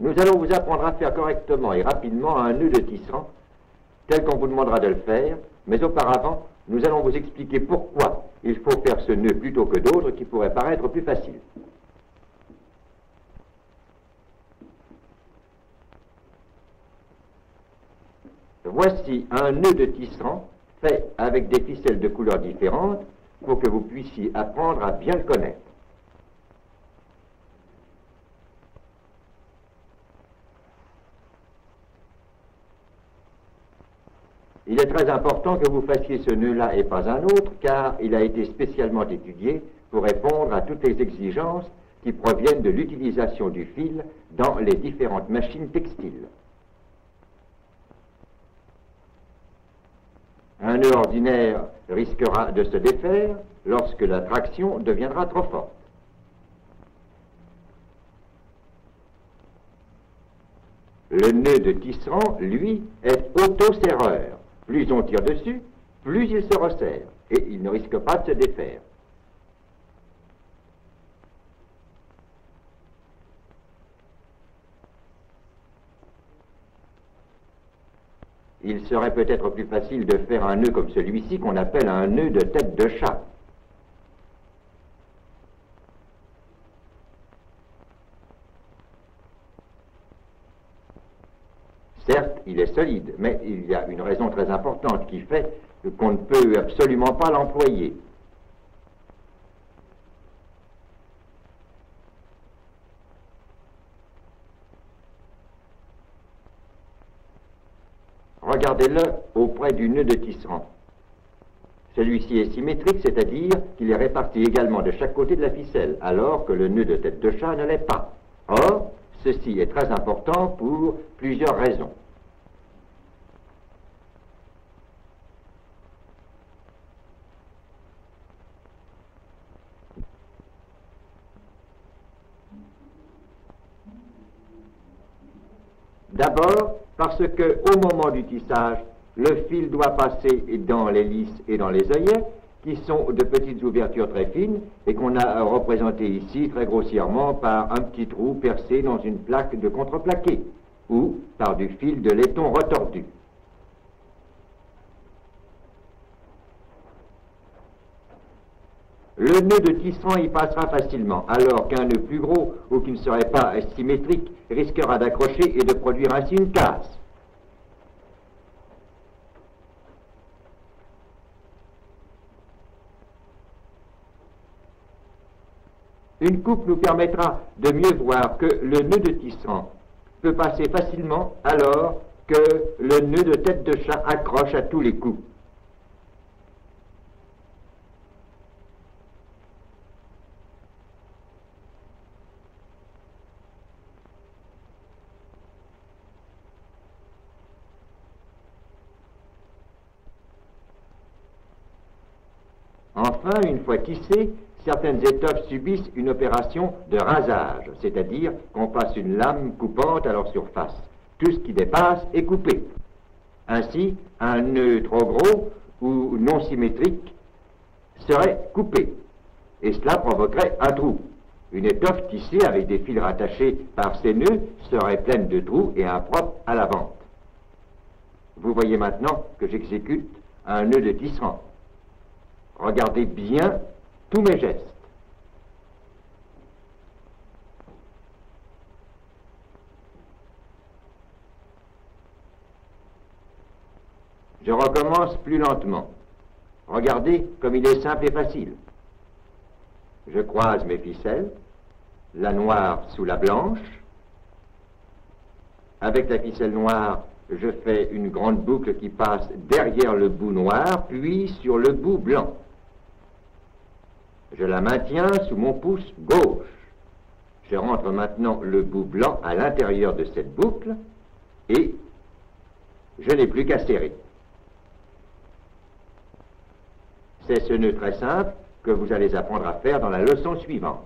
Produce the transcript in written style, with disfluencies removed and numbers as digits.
nous allons vous apprendre à faire correctement et rapidement un nœud de tisserand, tel qu'on vous demandera de le faire, mais auparavant, nous allons vous expliquer pourquoi il faut faire ce nœud plutôt que d'autres qui pourraient paraître plus faciles. Voici un nœud de tisserand fait avec des ficelles de couleurs différentes pour que vous puissiez apprendre à bien le connaître. Il est très important que vous fassiez ce nœud-là et pas un autre, car il a été spécialement étudié pour répondre à toutes les exigences qui proviennent de l'utilisation du fil dans les différentes machines textiles. Un nœud ordinaire risquera de se défaire lorsque la traction deviendra trop forte. Le nœud de tisserand, lui, est auto-serreur. Plus on tire dessus, plus il se resserre, et il ne risque pas de se défaire. Il serait peut-être plus facile de faire un nœud comme celui-ci qu'on appelle un nœud de tête de chat. Certes, il est solide, mais il y a une raison très importante qui fait qu'on ne peut absolument pas l'employer. Regardez-le auprès du nœud de tisserand. Celui-ci est symétrique, c'est-à-dire qu'il est réparti également de chaque côté de la ficelle, alors que le nœud de tête de chat ne l'est pas. Or, ceci est très important pour plusieurs raisons. D'abord, parce que au moment du tissage, le fil doit passer dans les lisses et dans les œillets, qui sont de petites ouvertures très fines et qu'on a représentées ici très grossièrement par un petit trou percé dans une plaque de contreplaqué ou par du fil de laiton retordu. Le nœud de tisserand y passera facilement, alors qu'un nœud plus gros ou qui ne serait pas symétrique risquera d'accrocher et de produire ainsi une casse. Une coupe nous permettra de mieux voir que le nœud de tisserand peut passer facilement alors que le nœud de tête de chat accroche à tous les coups. Enfin, une fois tissées, certaines étoffes subissent une opération de rasage, c'est-à-dire qu'on passe une lame coupante à leur surface. Tout ce qui dépasse est coupé. Ainsi, un nœud trop gros ou non symétrique serait coupé, et cela provoquerait un trou. Une étoffe tissée avec des fils rattachés par ces nœuds serait pleine de trous et impropre à la vente. Vous voyez maintenant que j'exécute un nœud de tisserand. Regardez bien tous mes gestes. Je recommence plus lentement. Regardez comme il est simple et facile. Je croise mes ficelles, la noire sous la blanche. Avec la ficelle noire, je fais une grande boucle qui passe derrière le bout noir, puis sur le bout blanc. Je la maintiens sous mon pouce gauche. Je rentre maintenant le bout blanc à l'intérieur de cette boucle et je n'ai plus qu'à serrer. C'est ce nœud très simple que vous allez apprendre à faire dans la leçon suivante.